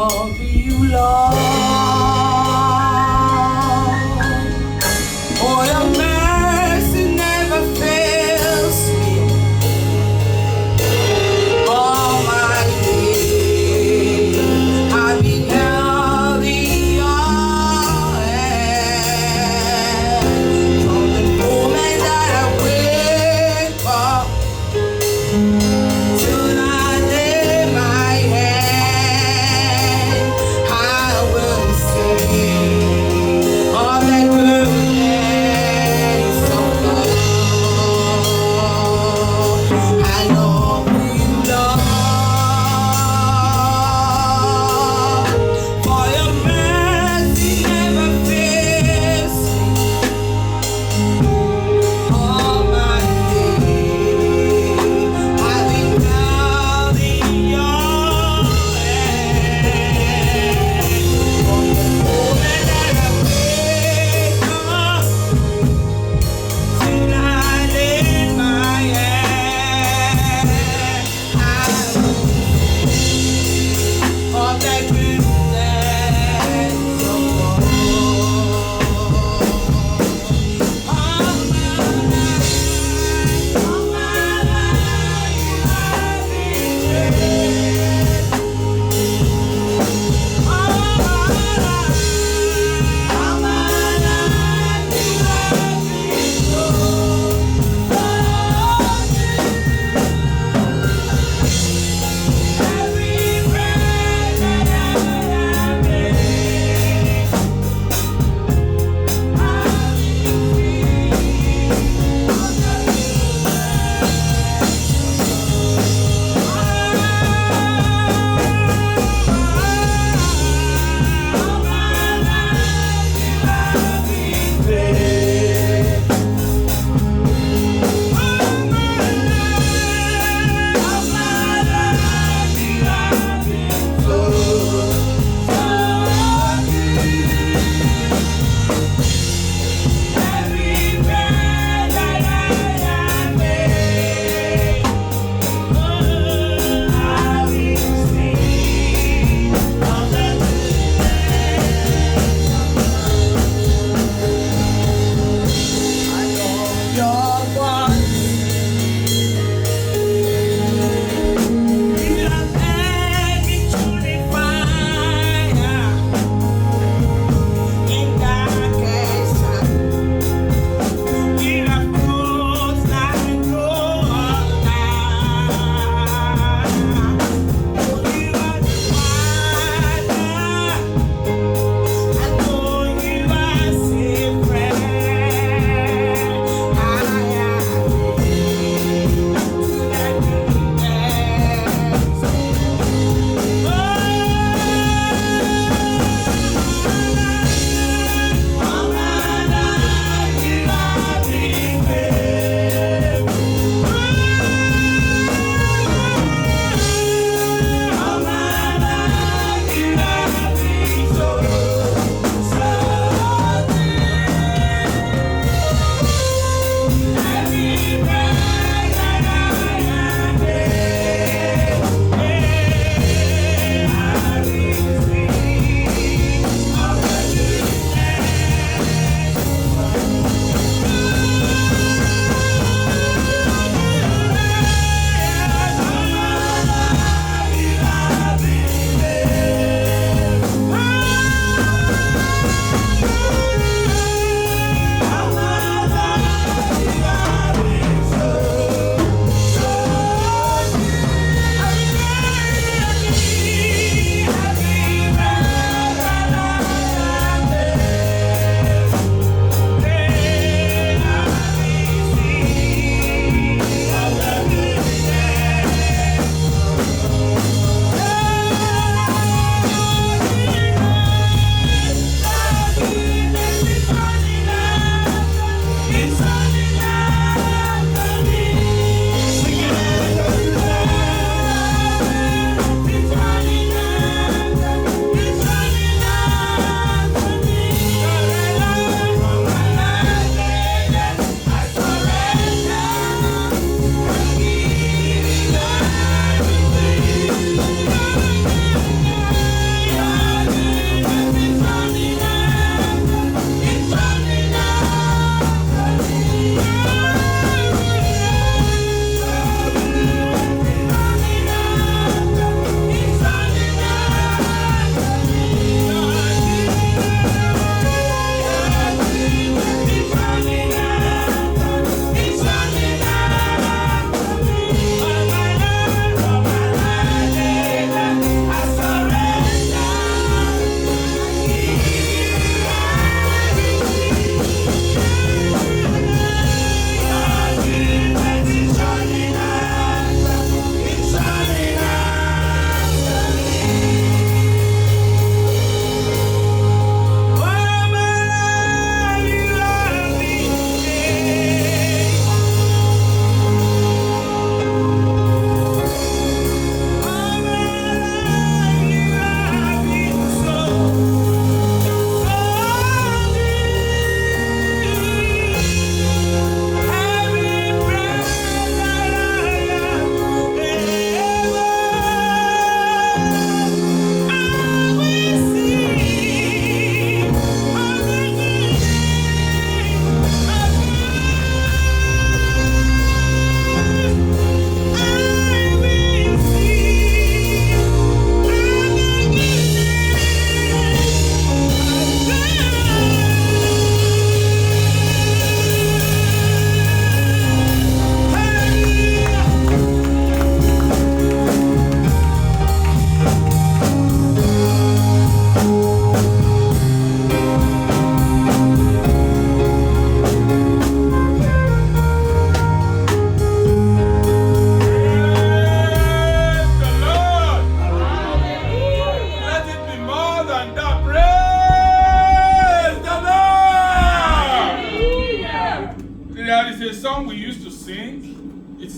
love you, Lord. For your mercy never fails me all my days. I've been held in your hand from the moment that I wake up till I lay my head. I will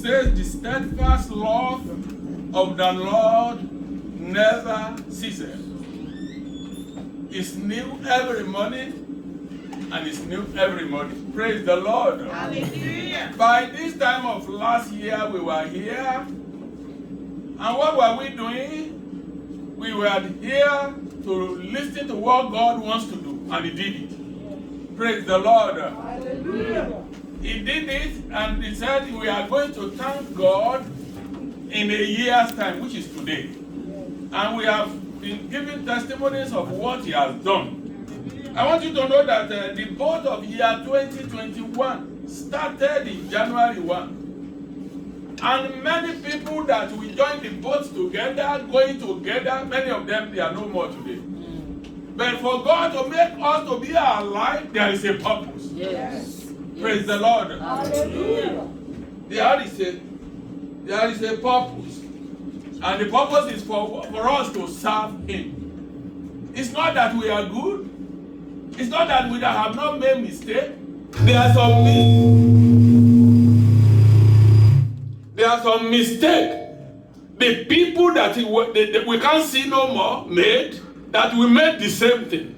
says the steadfast love of the Lord never ceases. It's new every morning, and it's new every morning. Praise the Lord. Hallelujah. By this time of last year, we were here. And what were we doing? We were here to listen to what God wants to do, and He did it. Praise the Lord. Hallelujah. He did it, and He said we are going to thank God in a year's time, which is today. And we have been giving testimonies of what He has done. I want you to know that the boat of year 2021 started in January 1. And many people that we joined the boat together, going together, many of them, they are no more today. But for God to make us to be alive, there is a purpose. Yes. Praise the Lord. Hallelujah. There is a purpose. And the purpose is for us to serve Him. It's not that we are good. It's not that we have not made mistakes. There are some mistakes. The people that we can't see no more made, that we made the same thing.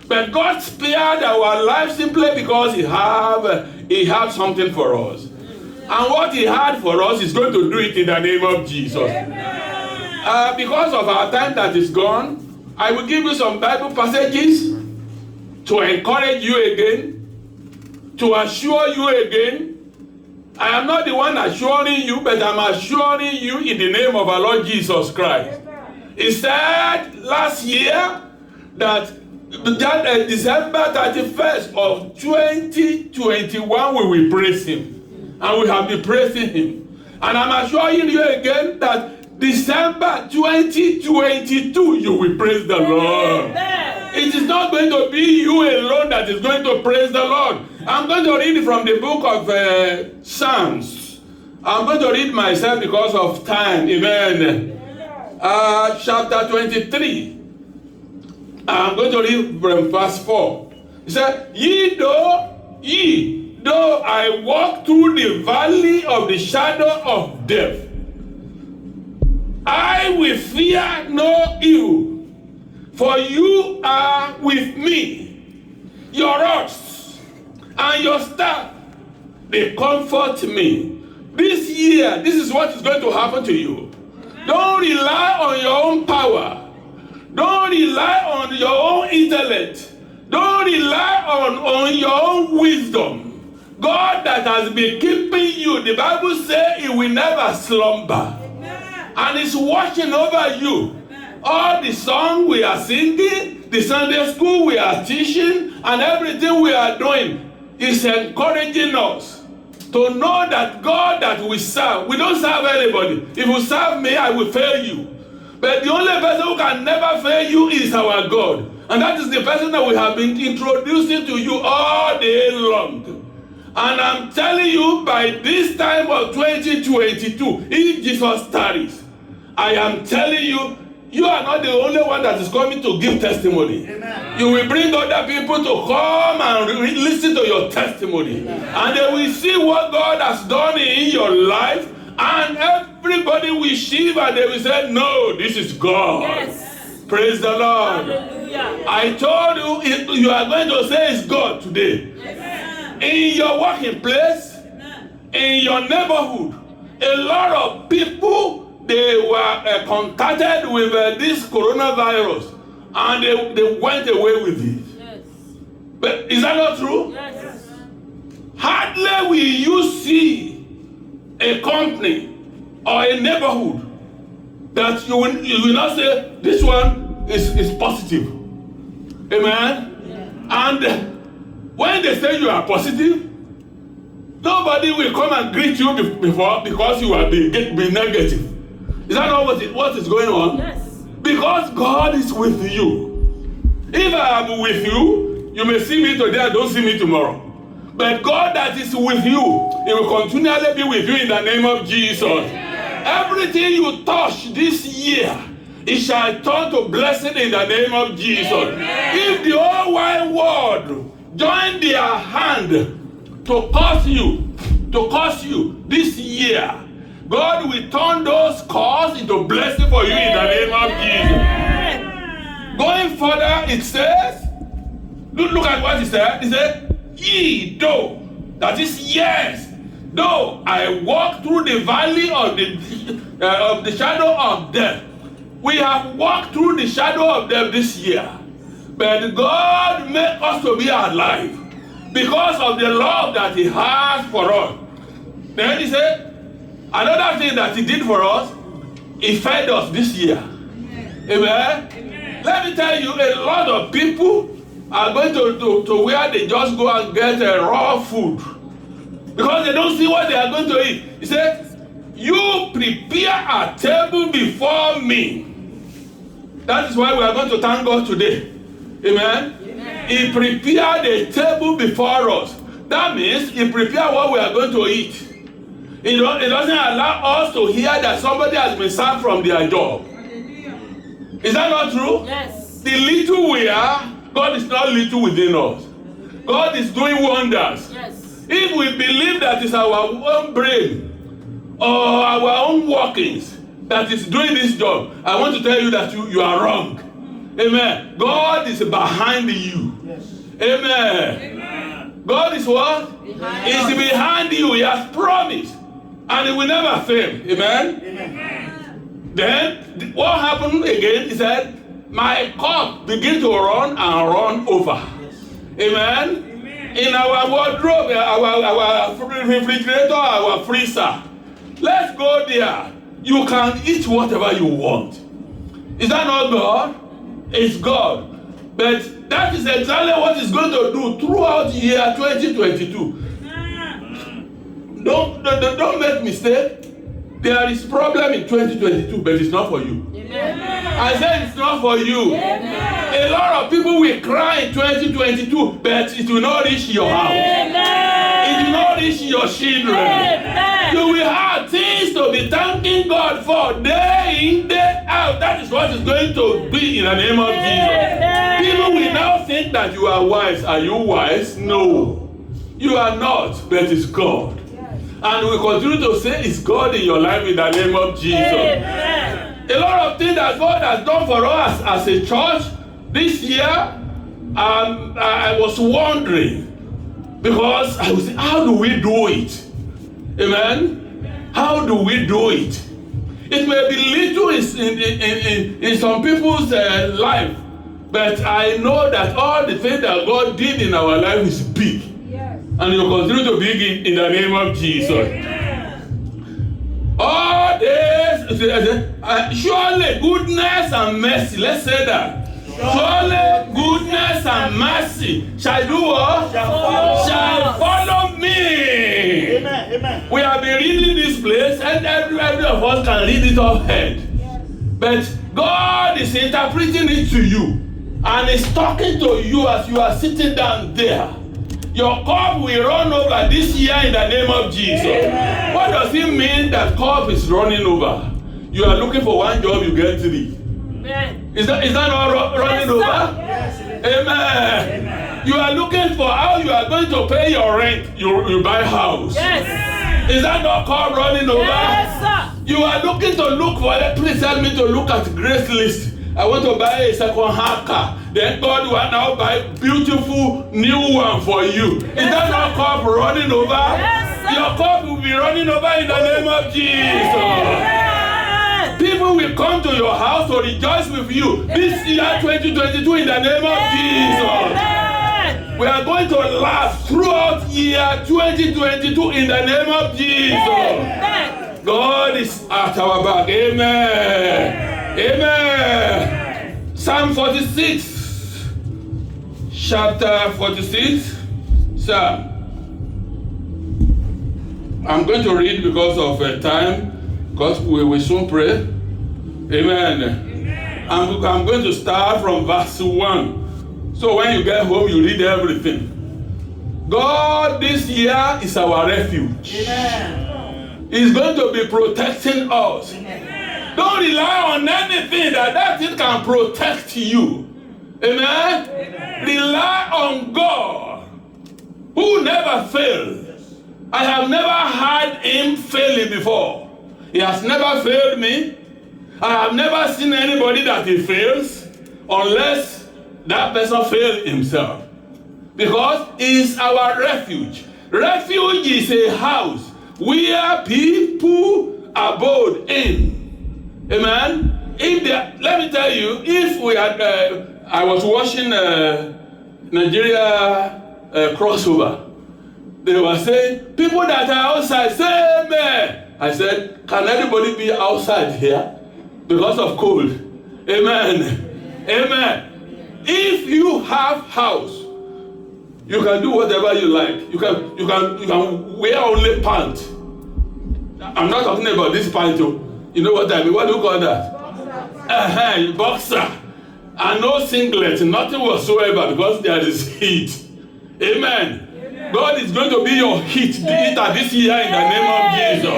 But God spared our life simply because He had something for us. And what He had for us is going to do it in the name of Jesus. Because of our time that is gone, I will give you some Bible passages to encourage you again, to assure you again. I am not the one assuring you, but I'm assuring you in the name of our Lord Jesus Christ. He said last year that December 31st of 2021 we will praise Him. And we have been praising Him. And I'm assuring you again that December 2022 you will praise the Lord. It is not going to be you alone that is going to praise the Lord. I'm going to read from the book of Psalms. I'm going to read myself because of time. Amen. Chapter 23. I'm going to read from verse 4. It said, Ye though I walk through the valley of the shadow of death, I will fear no evil. For you are with me. Your rods and your staff, they comfort me. This year, this is what is going to happen to you. Don't rely on your own power. Don't rely on your own intellect. Don't rely on your own wisdom. God that has been keeping you, the Bible says He will never slumber. And He's watching over you. All the song we are singing, the Sunday school we are teaching, and everything we are doing is encouraging us to know that God that we serve, we don't serve anybody. If you serve me, I will fail you. But the only person who can never fail you is our God. And that is the person that we have been introducing to you all day long. And I'm telling you, by this time of 2022, if Jesus tarries, I am telling you, you are not the only one that is coming to give testimony. Amen. You will bring other people to come and listen to your testimony. Amen. And they will see what God has done in your life. And everybody will shiver and they will say, no, this is God. Yes. Praise the Lord. Hallelujah. I told you, you are going to say it's God today. Yes. In your working place, in your neighborhood, a lot of people, they were contacted with this coronavirus and they went away with it. Yes. But is that not true? Yes. Hardly will you see a company or a neighborhood that you will not say this one is positive. Amen? Yeah. And when they say you are positive, nobody will come and greet you before because you have been negative. Is that not what is going on? Yes. Because God is with you. If I am with you, you may see me today and don't see me tomorrow. But God that is with you, He will continually be with you in the name of Jesus. Yeah. Everything you touch this year, it shall turn to blessing in the name of Jesus. Amen. If the whole wide world join their hand to curse you this year, God will turn those curses into blessing for you in the name of Jesus. Going further, it says, look at what it said. It said, ye though, that is yes, though I walk through the valley of the shadow of death. We have walked through the shadow of death this year, but God made us to be alive because of the love that He has for us. Then He said, another thing that He did for us, He fed us this year. Amen. Amen. Let me tell you, a lot of people are going to where they just go and get raw food because they don't see what they are going to eat. He said, you prepare a table before me. That is why we are going to thank God today. Amen. Amen. He prepared a table before us. That means He prepared what we are going to eat. It doesn't allow us to hear that somebody has been sacked from their job. Is that not true? Yes. The little we are, God is not little within us. God is doing wonders. Yes. If we believe that it's our own brain or our own workings that is doing this job, I want to tell you that you are wrong. Amen. God is behind you. Yes. Amen. Amen. God is what? He's behind you. He has promised. And He will never fail. Amen? Amen. Then what happened again? He said, my cup began to run and run over. Yes. Amen? Amen? In our wardrobe, our refrigerator, our freezer. Let's go there. You can eat whatever you want. Is that not God? It's God. But that is exactly what He's going to do throughout the year 2022. Don't make mistake. There is problem in 2022, but it's not for you. Amen. I said it's not for you. Amen. A lot of people will cry in 2022, but it will not reach your house. Amen. It will not reach your children. Amen. You will have things to be thanking God for day in, day out. That is what is going to be in the name of Jesus. People will now think that you are wise. Are you wise? No. You are not, but it's God. And we continue to say it's God in your life in the name of Jesus. Amen. A lot of things that God has done for us as a church this year, I was wondering, because I was saying, how do we do it? Amen? How do we do it? It may be little in some people's life, but I know that all the things that God did in our life is big. And you continue to be in the name of Jesus. Amen. All this, surely goodness and mercy, let's say that. Surely goodness and mercy shall do what? Shall follow me. Amen. Amen. We have been reading this place, and every of us can read it off head. Yes. But God is interpreting it to you, and is talking to you as you are sitting down there. Your cup will run over this year in the name of Jesus. Amen. What does it mean that cup is running over? You are looking for one job, you get 3. Amen. Is that not running over? Yes. Amen. Amen. You are looking for how you are going to pay your rent. You buy house. Yes. Is that not cup running over? Yes, sir. You are looking to look for it. Please help me to look at Grace List. I want to buy a second-hand car. Then God will now buy beautiful new one for you. Yes, is that not cup running over? Yes, your cup will be running over in the name of Jesus. Yes. People will come to your house to rejoice with you this year 2022 in the name of Jesus. Yes. We are going to laugh throughout year 2022 in the name of Jesus. Yes. God is at our back. Amen. Amen. Psalm 46. Chapter 46, sir. I'm going to read because of time, because we will soon pray. Amen. Amen. I'm going to start from verse 1. So when you get home, you read everything. God this year is our refuge. Amen. He's going to be protecting us. Amen. Don't rely on anything that thing can protect you. Amen? Amen. Rely on God, who never fails. I have never had Him failing before. He has never failed me. I have never seen anybody that he fails unless that person failed himself. Because he is our refuge. Refuge is a house where people abode in. Amen? Let me tell you, if we had, I was watching Nigeria crossover. They were saying, people that are outside, say amen. I said, can anybody be outside here? Because of cold. Amen. Amen. If you have house, you can do whatever you like. You can wear only pants. I'm not talking about this pant. You know what I mean? What do you call that? Boxer. And no singlet, nothing whatsoever, because there is heat. Amen. God is going to be your heat this year in the name of Jesus.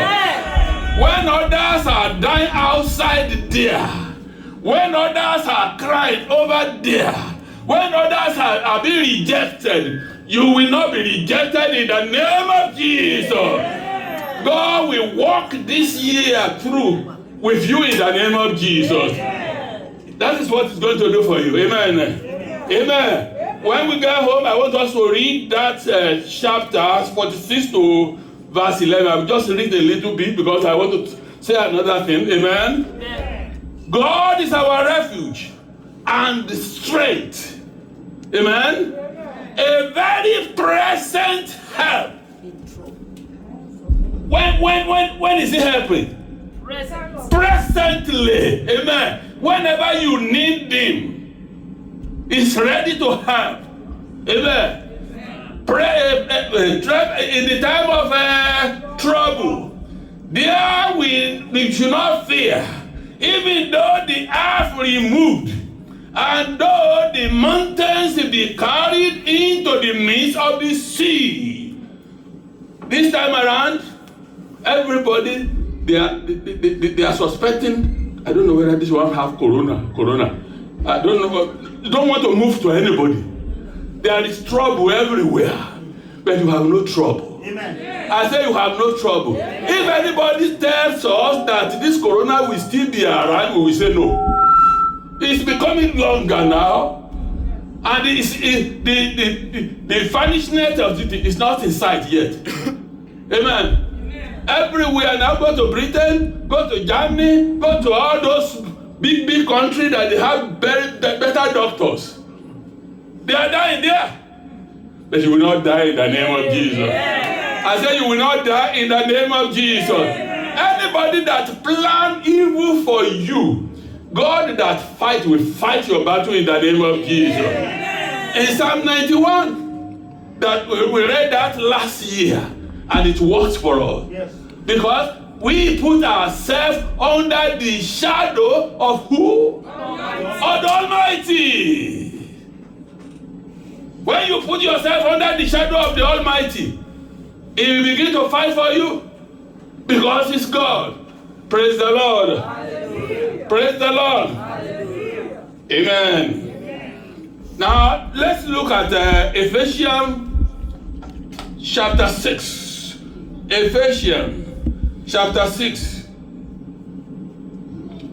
When others are dying outside there, when others are crying over there, when others are being rejected, you will not be rejected in the name of Jesus. God will walk this year through with you in the name of Jesus. That is what He's going to do for you. Amen. Amen. When we get home, I want us to read that chapter 46 to verse 11. I'll just read a little bit because I want to say another thing. Amen. God is our refuge and strength. Amen. A very present help. When is He helping? Presently. Amen. Whenever you need Him, He's ready to help. Amen. Pray in the time of trouble. There we should not fear. Even though the earth removed, and though the mountains be carried into the midst of the sea. This time around, everybody they are suspecting. I don't know whether this one have corona. I don't know. You don't want to move to anybody. There is trouble everywhere, but you have no trouble. Amen. I say you have no trouble. Amen. If anybody tells us that this corona will still be around, we will say no. It's becoming longer now, and the vanishment of it is not in sight yet. Amen. Everywhere now, go to Britain, go to Germany, go to all those big countries that they have better doctors. They are dying there. But you will not die in the name of Jesus. I say you will not die in the name of Jesus. Anybody that plan evil for you, God that fight will fight your battle in the name of Jesus. In Psalm 91, that we read that last year, and it works for us. Yes. Because we put ourselves under the shadow of who? Of the Almighty. When you put yourself under the shadow of the Almighty, He will begin to fight for you. Because He's God. Praise the Lord. Hallelujah. Praise the Lord. Hallelujah. Amen. Amen. Now, let's look at Ephesians chapter 6. Ephesians chapter 6.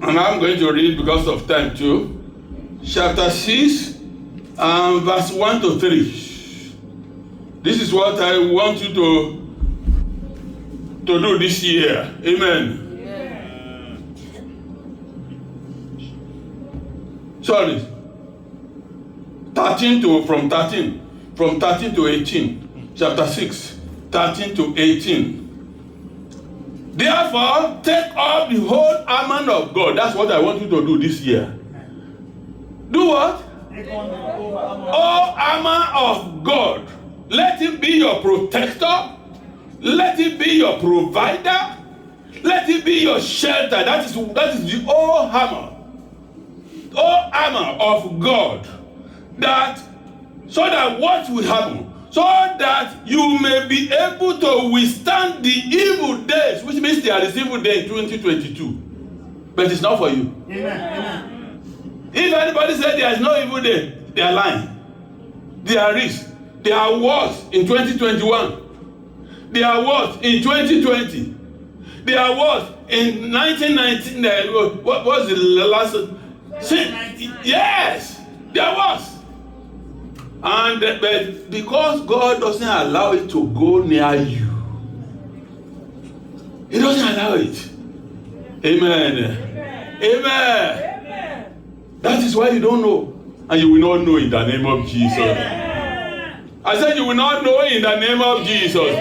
And I'm going to read because of time too. Chapter 6 and verse 1 to 3. This is what I want you to do this year. Amen. Sorry. From 13 to 18. Chapter 6. 13 to 18. Therefore, take up the whole armor of God. That's what I want you to do this year. Do what? All armor of God. Let Him be your protector. Let Him be your provider. Let Him be your shelter. That is the all armor. All armor of God. So that what will happen? So that you may be able to withstand the evil days, which means there is evil day in 2022. But it's not for you. Amen. If anybody says there is no evil day, they are lying. There is. There are wars in 2021. There are wars in 2020. There was in 1919. What was the last? Yes, there was. And but because God doesn't allow it to go near you, He doesn't allow it. Amen. Amen. That is why you don't know, and you will not know in the name of Jesus. I said you will not know in the name of Jesus,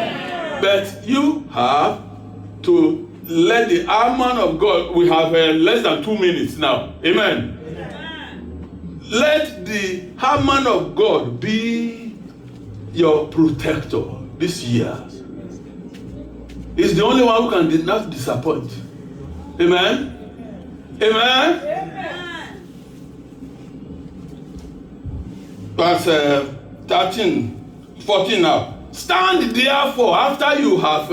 but you have to let the armor of God. We have less than 2 minutes now. Amen. Let the armor of God be your protector this year. He's the only one who can not disappoint. Amen. Amen. Verse 14 now. Stand therefore after you have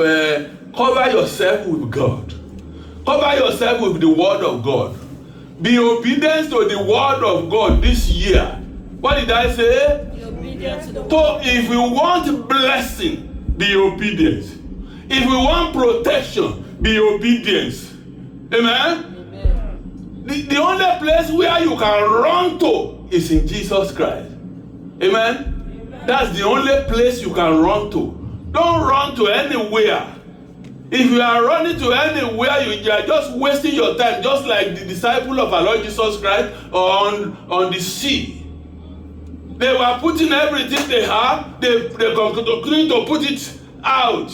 covered yourself with God. Cover yourself with the word of God. Be obedient to the word of God this year. What did I say? Be obedient to the word. So if you want blessing, be obedient. If you want protection, be obedient. Amen? The only place where you can run to is in Jesus Christ. Amen? That's the only place you can run to. Don't run to anywhere. If you are running to anywhere, you are just wasting your time, just like the disciple of our Lord Jesus Christ on the sea. They were putting everything they have, they continue to put it out.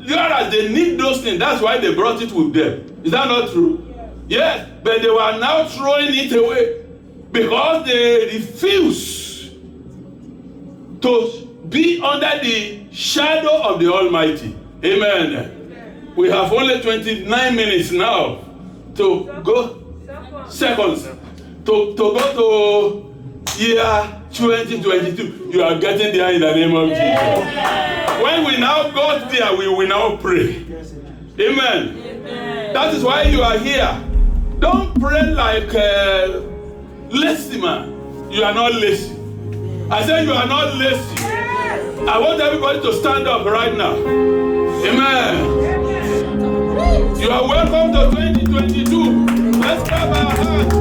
Whereas they need those things, that's why they brought it with them. Is that not true? Yes, but they were now throwing it away because they refuse to be under the shadow of the Almighty. Amen. We have only 29 minutes now to go seconds to go to year 2022. You are getting there in the name of Jesus. When we now go there, we will now pray. Amen. That is why you are here. Don't pray like lazy man. You are not lazy. I said you are not lazy. I want everybody to stand up right now. Amen. You are welcome to 2022. Let's clap our hands.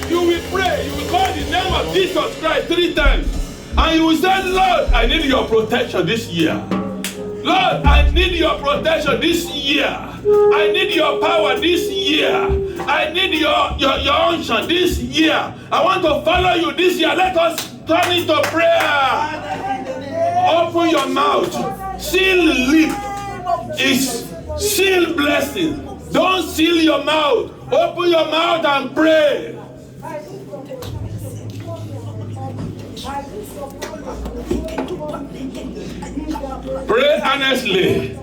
You will pray. You will call the name of Jesus Christ 3 times. And you will say, Lord, I need your protection this year. Lord, I need your protection this year. I need your power this year. I need your unction this year. I want to follow you this year. Let us turn into prayer. Open your mouth. Seal lip is seal blessing. Don't seal your mouth. Open your mouth and pray. Pray honestly.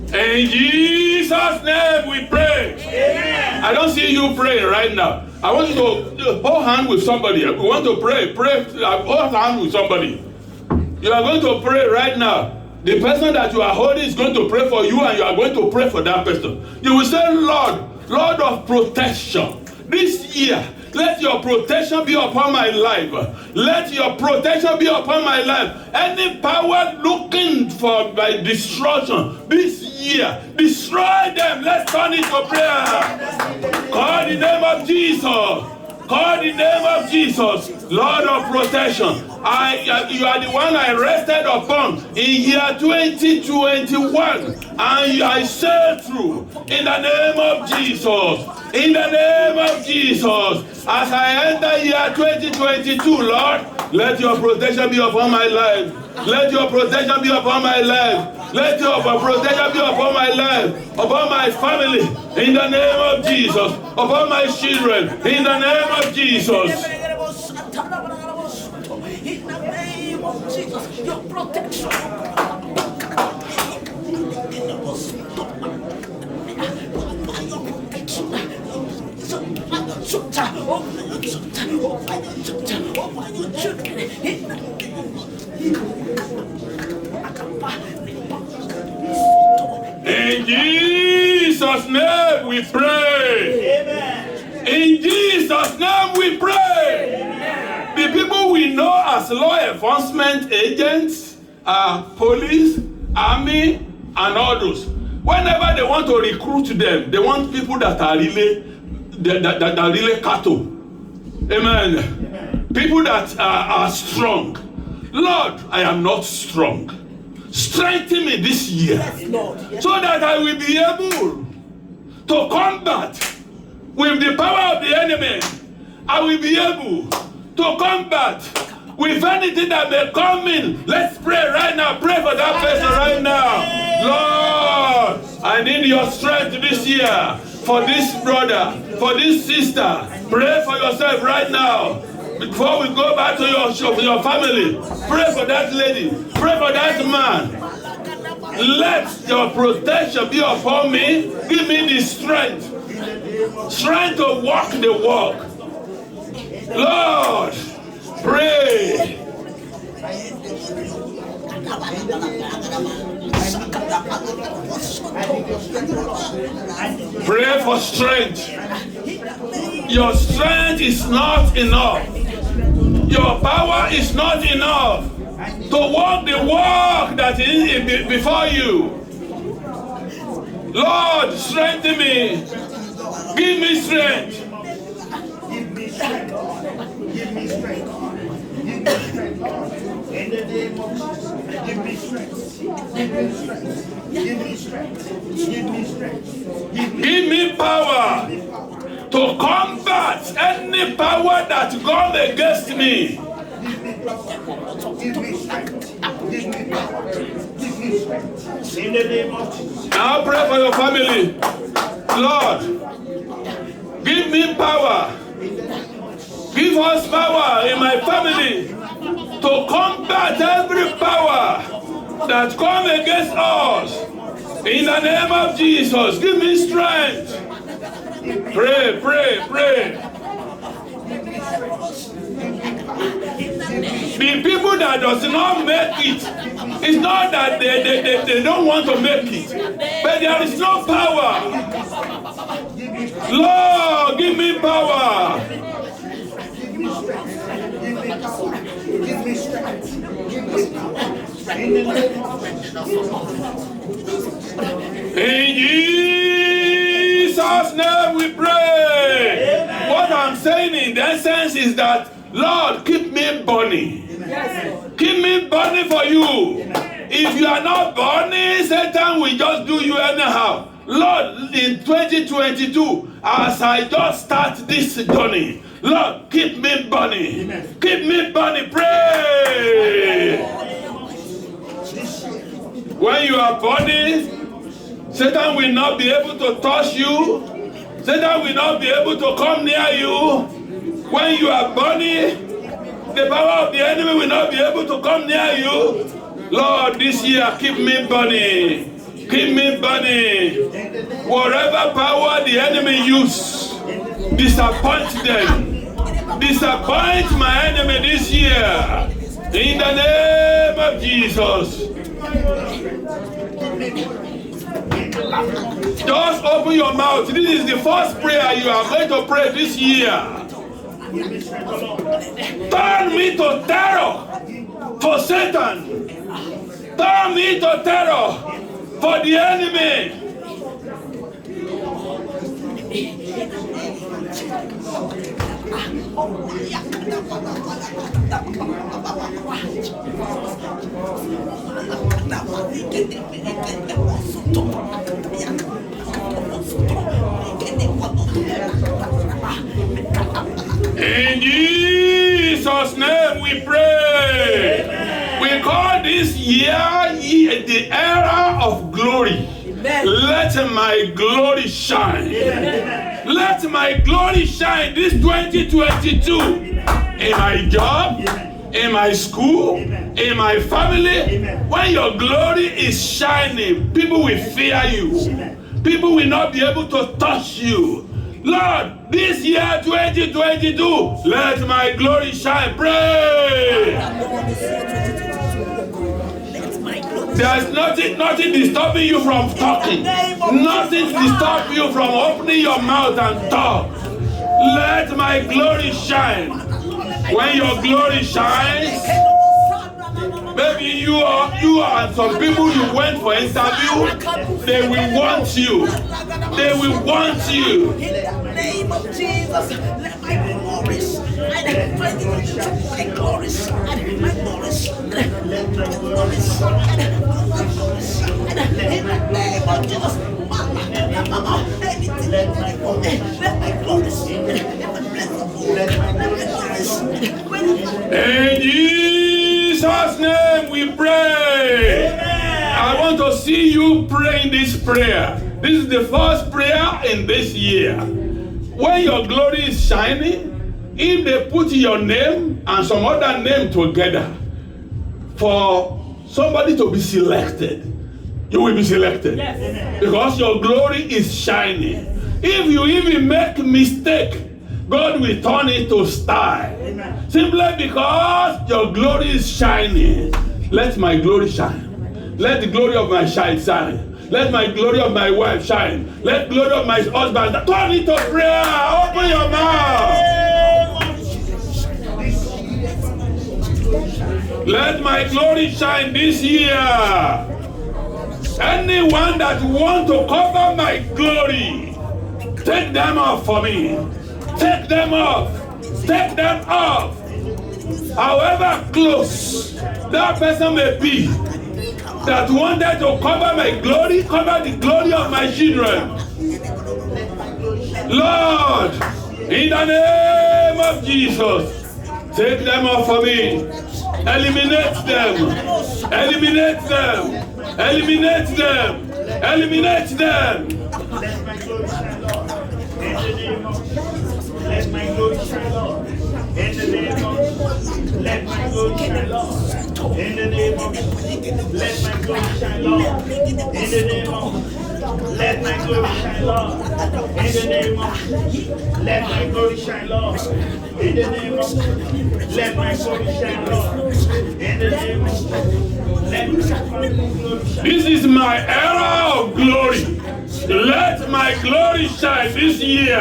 In Jesus' name we pray. Amen. I don't see you praying right now. I want you to hold hand with somebody. We want to pray. Hold hand with somebody. You are going to pray right now. The person that you are holding is going to pray for you, and you are going to pray for that person. You will say, Lord, Lord of protection, this year, let your protection be upon my life. Let your protection be upon my life. Any power looking for my destruction this year, destroy them. Let's turn it to prayer. Call the name of Jesus. Call the name of Jesus, Lord of protection. You are the one I rested upon in year 2021, and I sailed through in the name of Jesus. In the name of Jesus, as I enter year 2022, Lord, let your protection be upon my life. Let your protection be upon my life. Let your protection be upon my life, upon my family, in the name of Jesus, upon my children, in the name of Jesus. In the name of Jesus, your protection. Jesus' name we pray. In Jesus' name we pray. The people we know as law enforcement agents, police, army, and all those. Whenever they want to recruit them, they want people that are really that are really cattle. Amen. People that are strong. Lord, I am not strong. Strengthen me this year, so that I will be able to combat with the power of the enemy. I will be able to combat with anything that may come in. Let's pray right now. Pray for that person right now. Lord, I need your strength this year. For this brother, for this sister. Pray for yourself right now. Before we go back to your family, pray for that lady. Pray for that man. Let your protection be upon me. Give me the strength. Strength to walk the walk. Lord, pray. Pray for strength. Your strength is not enough. Your power is not enough to walk the walk that is before you. Lord, strengthen me. Give me strength. Give me strength. Give me strength. Give me strength. In the name of Jesus. Give me strength. Give me strength. Give me strength. Give me strength. Give me power to combat any power that comes against me. Give me strength. Give me power. Give me strength. In the name of Jesus. Now pray for your family. Lord, give me power. Give us power in my family to combat every power that comes against us. In the name of Jesus, give me strength. Pray, pray, pray. The people that does not make it, it's not that they don't want to make it, but there is no power. Lord, give me power. Give me strength. Give me power. Give me strength. Give me power. In the name of Jesus. In Jesus' name we pray. Amen. What I'm saying in that sense is that, Lord, keep me burning. Keep me burning for you. Amen. If you are not burning, Satan will just do you anyhow. Lord, in 2022, as I just start this journey, Lord, keep me burning. Amen. Keep me burning. Pray. When you are burning, Satan will not be able to touch you. Satan will not be able to come near you. When you are burning, the power of the enemy will not be able to come near you. Lord, this year, keep me burning. Keep me burning. Whatever power the enemy use, disappoint them. Disappoint my enemy this year. In the name of Jesus. Just open your mouth. This is the first prayer you are going to pray this year. Turn me to terror for Satan. Turn me to terror for the enemy. In Jesus' name we pray. Amen. We call this year the era of glory. Amen. Let my glory shine. Amen. Let my glory shine this 2022. Amen. In my job, amen, in my school, amen, in my family. Amen. When your glory is shining, people will fear you. Amen. People will not be able to touch you. Lord, this year 2022, let my glory shine. Pray. Let my glory There's nothing disturbing you from talking. Nothing disturbs you from opening your mouth and talk. Let my glory shine. When your glory shines, maybe you are some people you went for interview, they will want you. They will want you. In the name of Jesus, let my glory shine. My glory shine. My glory shine. Let my glory shine. In the name of Jesus, let my glory shine. In Jesus' name we pray. I want to see you praying this prayer. This is the first prayer in this year. When your glory is shining, if they put your name and some other name together for somebody to be selected, you will be selected. Yes. Because your glory is shining. If you even make mistake, God will turn it to style. Amen. Simply because your glory is shining. Let my glory shine. Let the glory of my child shine. Let my glory of my wife shine. Let the glory of my husband. Turn it to prayer. Open your mouth. Let my glory shine this year. Anyone that want to cover my glory, take them off for me. Take them off. Take them off. However close that person may be, that wanted to cover my glory, cover the glory of my children. Lord, in the name of Jesus, take them off for me. Eliminate them. Eliminate them. Eliminate them. Eliminate them. Let my glory shine, Lord. In the name of Jesus. Let my glory shine, Lord. In the name of Jesus. Let my glory shine, Lord. In the name of let my glory shine, Lord. In the name of let my glory shine, Lord. In the name of let my glory shine, Lord. In the name of let my glory shine. This is my era of glory. Let my glory shine this year.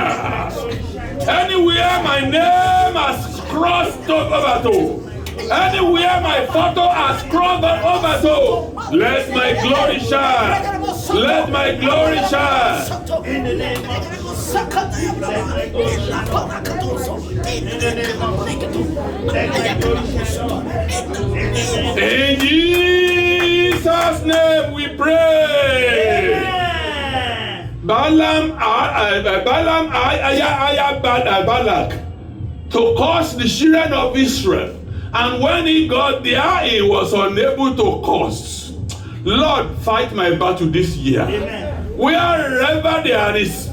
Anywhere my name has crossed over to, anywhere my photo has crossed over to, let my glory shine. Let my glory shine. In the name of let my glory shine. In the name of let my glory shine. In Jesus' name we pray. Balaam hired Balak to curse the children of Israel. And when he got there, he was unable to curse. Lord, fight my battle this year. Amen. Wherever there is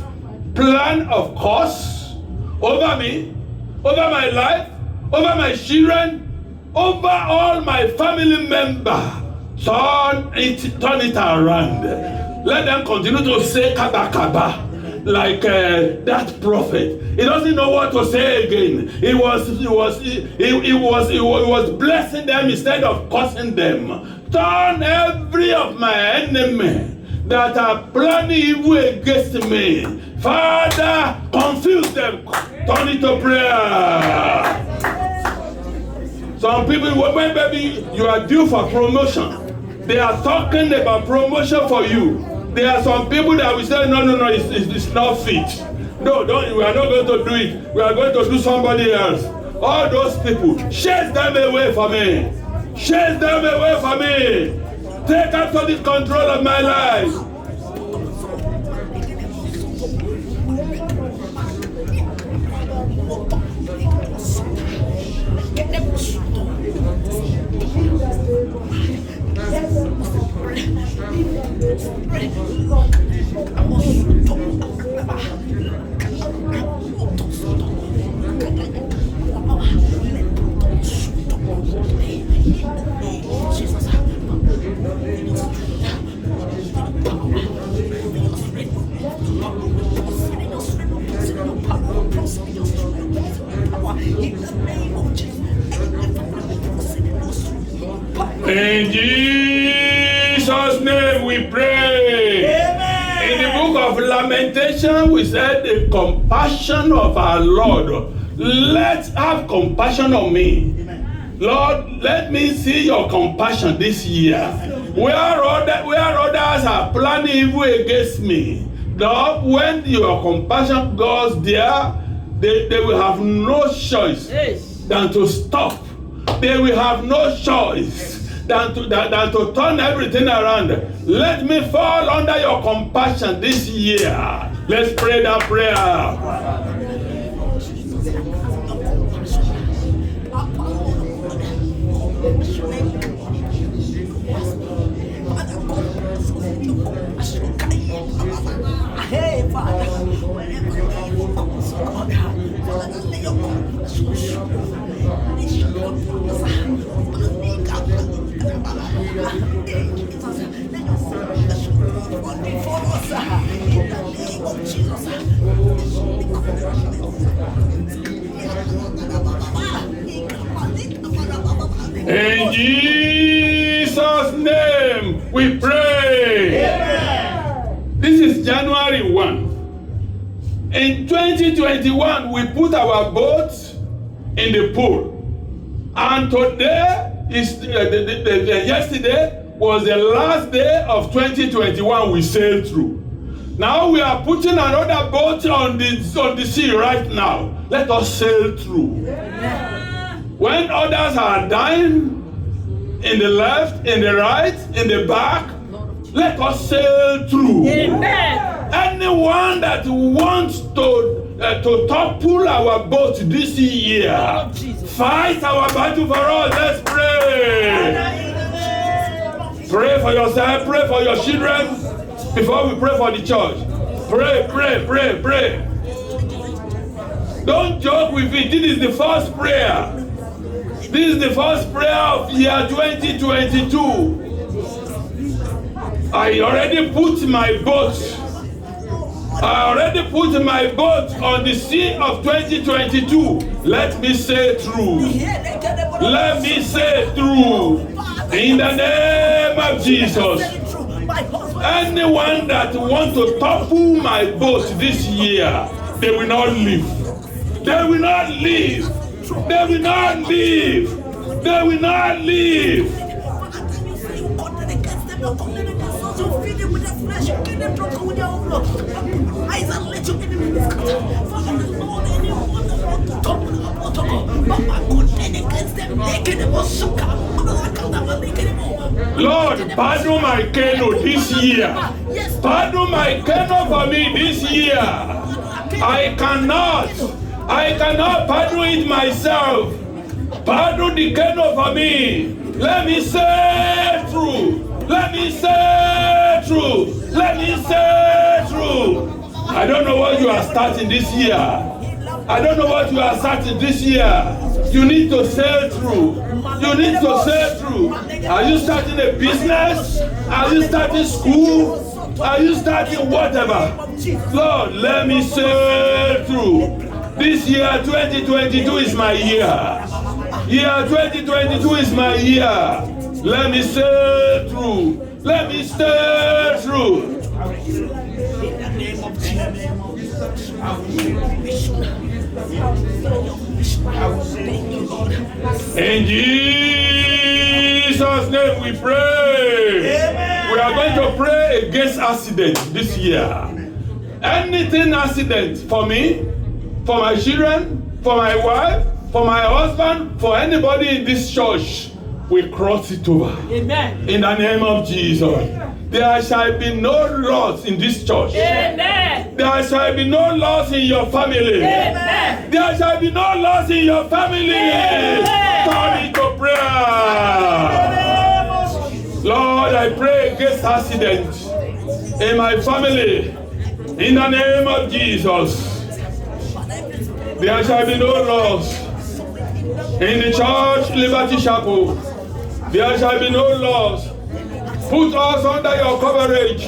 plan of curse over me, over my life, over my children, over all my family members, turn it around. Let them continue to say kaba kaba like that prophet. He doesn't know what to say again. He was blessing them instead of cursing them. Turn every of my enemy that are planning evil against me, Father, confuse them. Turn it to prayer. Some people, when maybe you are due for promotion, they are talking about promotion for you. There are some people that will say, no, it's not fit. No, we are not going to do it. We are going to do somebody else. All those people, chase them away from me. Chase them away from me. Take absolute control of my life. we pray. In the book of Lamentation, we said the compassion of our Lord. Let's have compassion on me. Lord, let me see your compassion this year. Where others are planning evil against me, Lord, when your compassion goes there, they will have no choice than to stop. They will have no choice than to turn everything around. Let me fall under your compassion this year. Let's pray that prayer. Hey, Father, whenever evil comes, God, Father, let your compassion show. Let your compassion run before us. In the name of Jesus. In Jesus' name we pray. Amen. This is January 1. In 2021, we put our boats in the pool. And today yesterday was the last day of 2021 we sailed through. Now we are putting another boat on the sea right now. Let us sail through. When others are dying in the left, in the right, in the back, let us sail through. Amen. Anyone that wants to topple our boat this year, fight our battle for us. Let's pray. Pray for yourself, pray for your children before we pray for the church. Pray, pray, pray, pray. Don't joke with it. This is the first prayer. This is the first prayer of year 2022. I already put my boat on the sea of 2022. Let me sail through. Let me sail through. In the name of Jesus. Anyone that wants to topple my boat this year, they will not live. They will not live. They will not live. They will not live. Lord, pardon my canoe this year. Pardon my canoe for me this year. I cannot pardon it myself. Pardon the canoe for me. Let me sail through. Let me sail through. Let me sail through. I don't know what you are starting this year. I don't know what you are starting this year. You need to sail through. You need to sail through. Are you starting a business? Are you starting school? Are you starting whatever? Lord, let me sail through. This year 2022 is my year. Year 2022 is my year. Let me sail through. Let me sail through. In Jesus' name we pray. Amen. We are going to pray against accidents this year. Anything accident for me, for my children, for my wife, for my husband, for anybody in this church, we cross it over. Amen. In the name of Jesus. Amen. There shall be no loss in this church. Amen. There shall be no loss in your family. Amen. There shall be no loss in your family. Amen. Turn into prayer. Lord, I pray against accidents in my family. In the name of Jesus. There shall be no loss. In the church, Liberty Chapel, there shall be no loss. Put us under your coverage.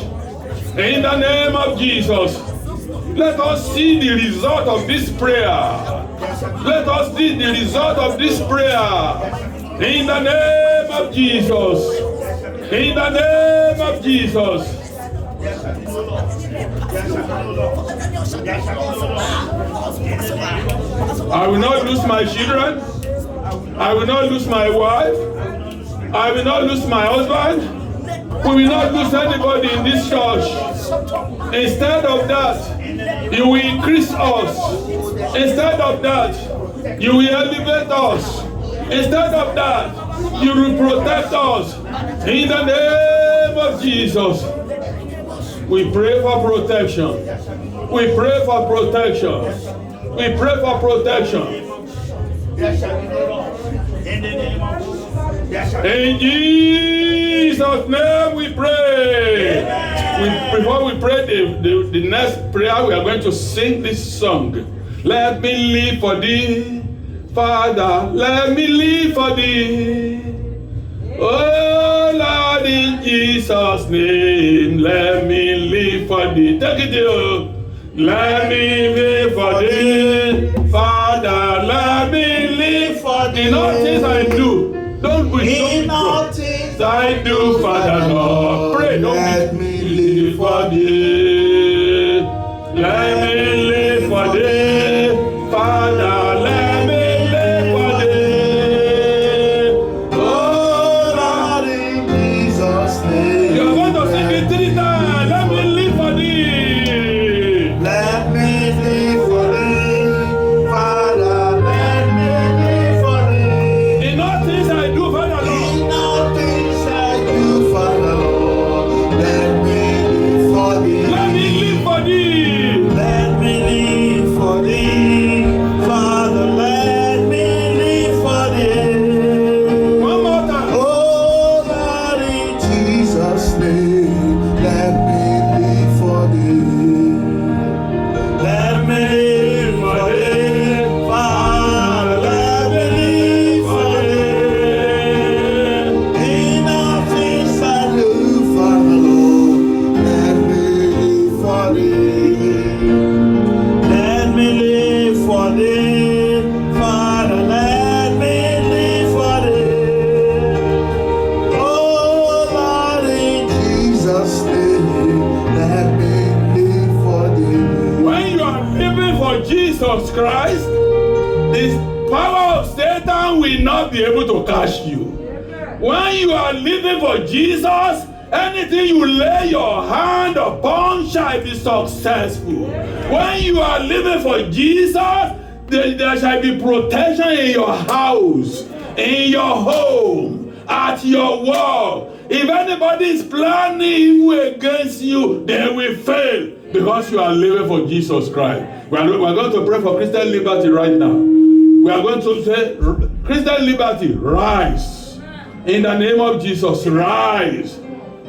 In the name of Jesus. Let us see the result of this prayer. Let us see the result of this prayer. In the name of Jesus. In the name of Jesus. There shall be no loss. There shall be no loss. There shall be no loss. In the name of Jesus. I will not lose my children. I will not lose my wife. I will not lose my husband. We will not lose anybody in this church. Instead of that, you will increase us. Instead of that, you will elevate us. Instead of that, you will protect us. In the name of Jesus, we pray for protection. We pray for protection. We pray for protection. There shall be no loss. In the name of Jesus. There shall be In Jesus' name we pray. Before we pray the next prayer, we are going to sing this song. Let me live for thee, Father, let me live for thee. Oh Lord, in Jesus' name, let me live for thee. Take it here. Let me live for thee, Father, let me live for thee. In all things I do, don't be in all things I do, Father, Lord. Pray, don't let be me live for thee. Let me live for thee, Father, let me live for thee. Oh Lord, in Jesus' name. you're going to sing it 3 times. Let me live for thee. Let me live for thee, Father. Let me live for thee. In all things I do, Father, Lord. In all things I do, Father, Lord, let me live for thee. Let me live for thee. Let me live for thee, Father. Let me live for thee. One more time. Oh Lord, in Jesus' name, let me live for thee. Let me live for thee, Father. Let me live for thee. In all things I do, Father, Lord, let me live for thee. Let me live for thee, Father. Let me live for thee. Oh Lord, in Jesus' name, let me live for thee. When you are living for Jesus Christ, the power of Satan will not be able to catch you. When you are living for Jesus, anything you lay your hand upon shall be successful. When you are living for Jesus, there shall be protection in your house, in your home, at your work. If anybody is planning evil against you, they will fail because you are living for Jesus Christ. We are going to pray for Christian liberty right now. We are going to say, Christian liberty, rise. In the name of Jesus, rise.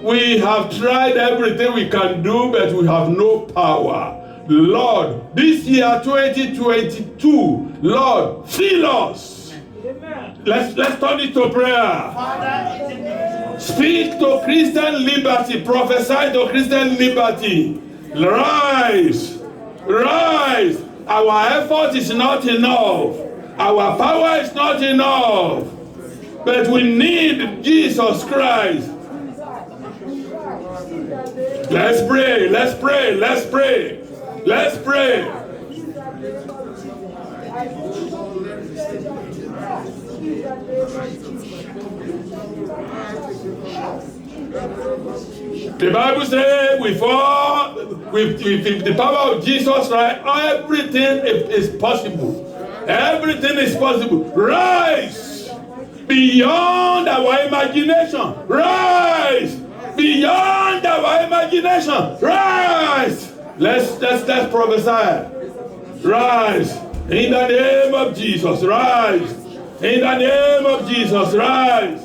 We have tried everything we can do, but we have no power. Lord, this year 2022, Lord, fill us. Let's turn it to prayer. Speak to Christian liberty. Prophesy to Christian liberty. Rise. Rise. Our effort is not enough. Our power is not enough. But we need Jesus Christ. Let's pray. Let's pray. Let's pray. Let's pray. The Bible says with the power of Jesus Christ, everything is possible. Everything is possible. Rise beyond our imagination. Rise beyond our imagination. Rise. Let's prophesy. Rise in the name of Jesus. Rise in the name of Jesus. Rise.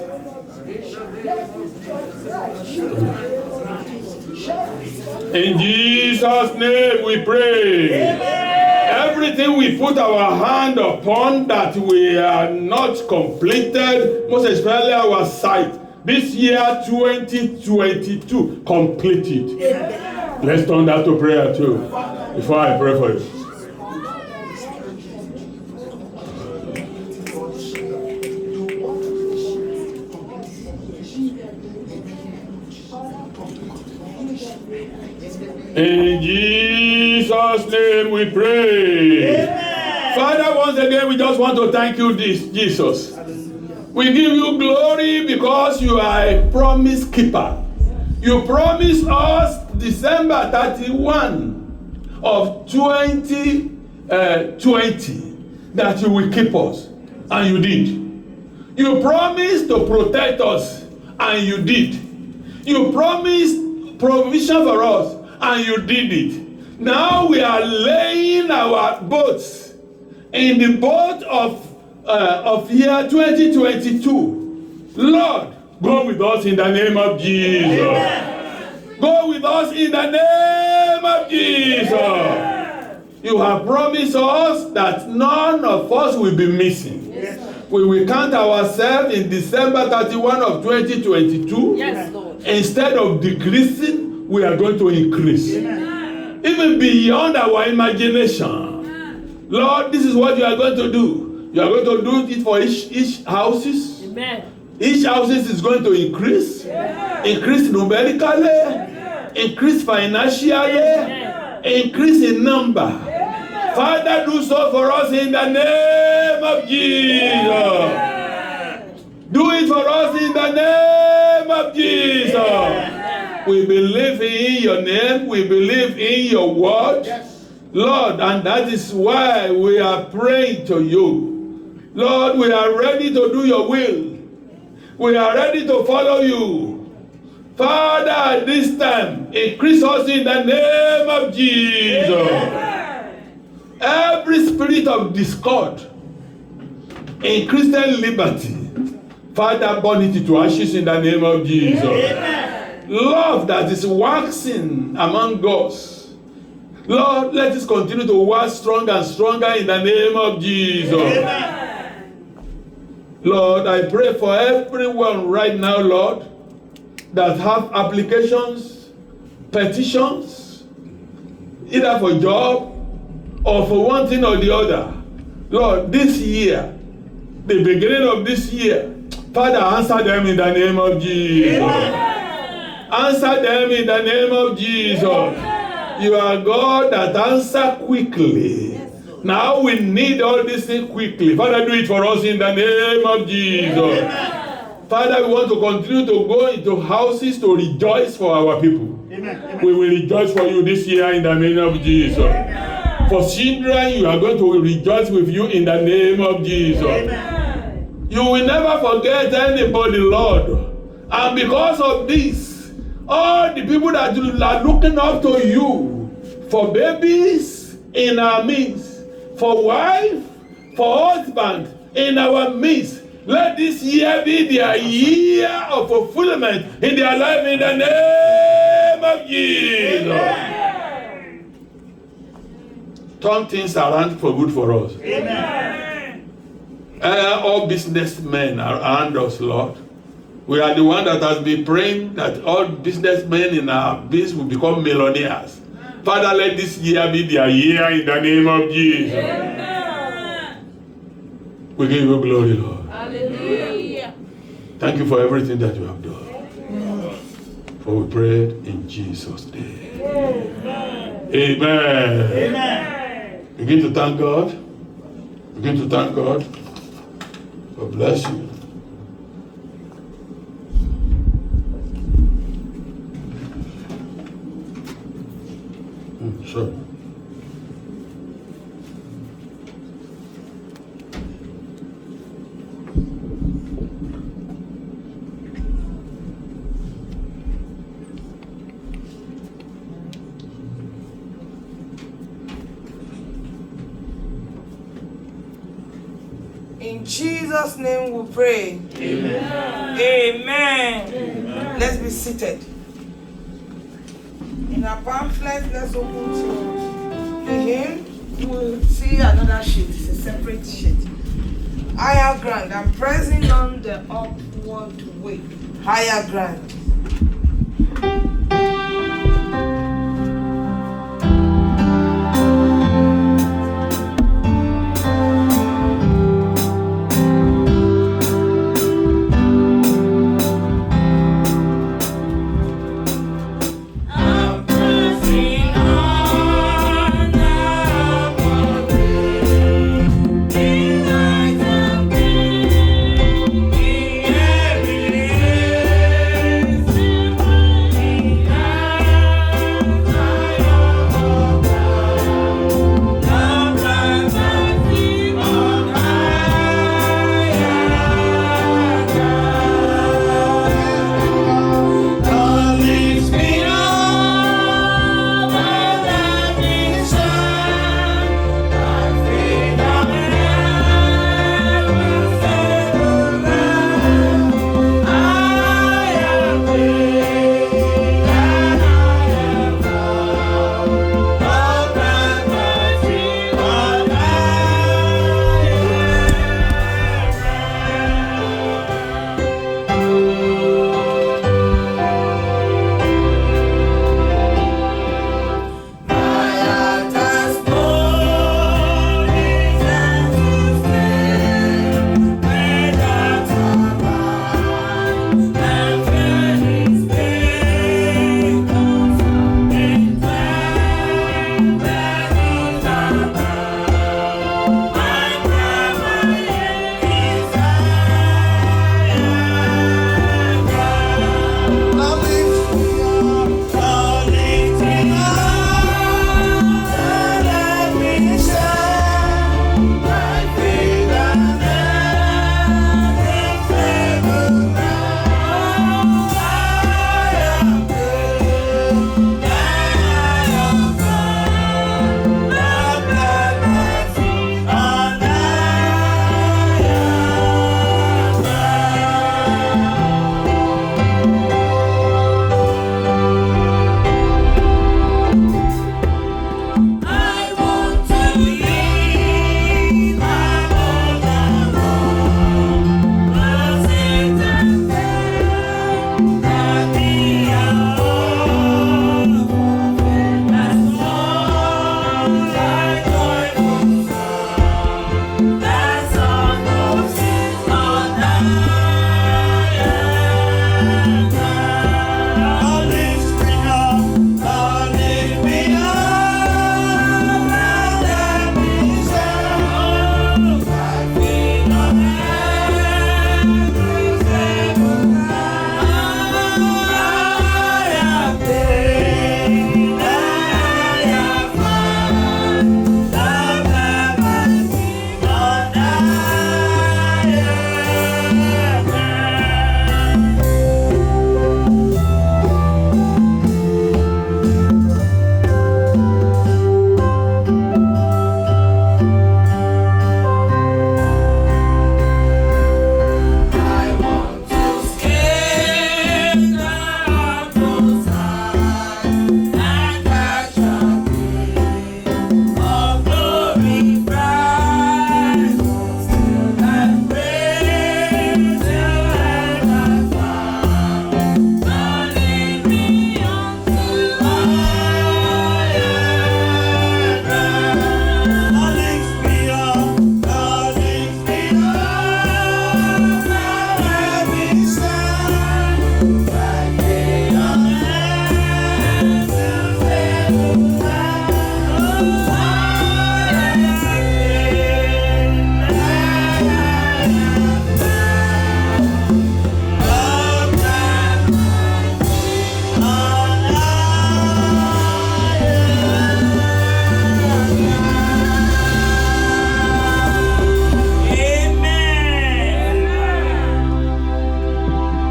In Jesus' name we pray. Everything we put our hand upon that we are not completed, most especially our sight, this year 2022, complete it. Let's turn that to prayer too, before I pray for you. Jesus' name we pray. Father, once again, we just want to thank you, Jesus. We give you glory because you are a promise keeper. You promised us December 31 of 2020 that you will keep us, and you did. You promised to protect us, and you did. You promised provision for us, and you did it. Now we are laying our boats in the boat of year 2022. Lord, go with us in the name of Jesus. Amen. Go with us in the name of Jesus. Amen. You have promised us that none of us will be missing. Yes, we will count ourselves in December 31 of 2022. Yes, Lord. Instead of decreasing, we are going to increase. Amen. Even beyond our imagination. Amen. Lord, this is what you are going to do. You are going to do it for each houses. Amen. Each houses is going to increase. Amen. Increase numerically. Amen. Increase financially. Amen. Increase in number. Amen. Father, do so for us in the name of Jesus. Amen. Do it for us in the name of Jesus. Amen. We believe in your name. We believe in your word. Yes. Lord, and that is why we are praying to you. Lord, we are ready to do your will. We are ready to follow you. Father, at this time, increase us in the name of Jesus. Amen. Every spirit of discord in Christian liberty, Father, burn it to ashes in the name of Jesus. Amen. Love that is waxing among us, Lord, let us continue to work stronger and stronger in the name of Jesus. Amen. Lord, I pray for everyone right now, Lord, that have applications, petitions, either for job or for one thing or the other. Lord, this year, the beginning of this year, Father, answer them in the name of Jesus. Amen. Answer them in the name of Jesus. Amen. You are God that answers quickly. Now we need all these things quickly. Father, do it for us in the name of Jesus. Amen. Father, we want to continue to go into houses to rejoice for our people. Amen. We will rejoice for you this year in the name of Jesus. Amen. For children, you are going to rejoice with you in the name of Jesus. Amen. You will never forget anybody, Lord. And because of this, all the people that are looking up to you for babies in our midst, for wife, for husband in our midst, let this year be their year of fulfillment in their life in the name of Jesus. Amen. Turn things around for good for us. Amen. All businessmen around us, Lord. We are the one that has been praying that all businessmen in our business will become millionaires. Father, let this year be their year in the name of Jesus. Amen. We give you glory, Lord. Hallelujah. Thank you for everything that you have done. Amen. For we pray in Jesus' name. Amen. Amen. Amen. Begin to thank God. Begin to thank God. God bless you. Sure. In Jesus' name we pray. Amen. Amen. Amen. Let's be seated. In our pamphlet, let's open to the hymn. We'll see another sheet. It's a separate sheet. Higher ground. I'm pressing on the upward way. Higher ground.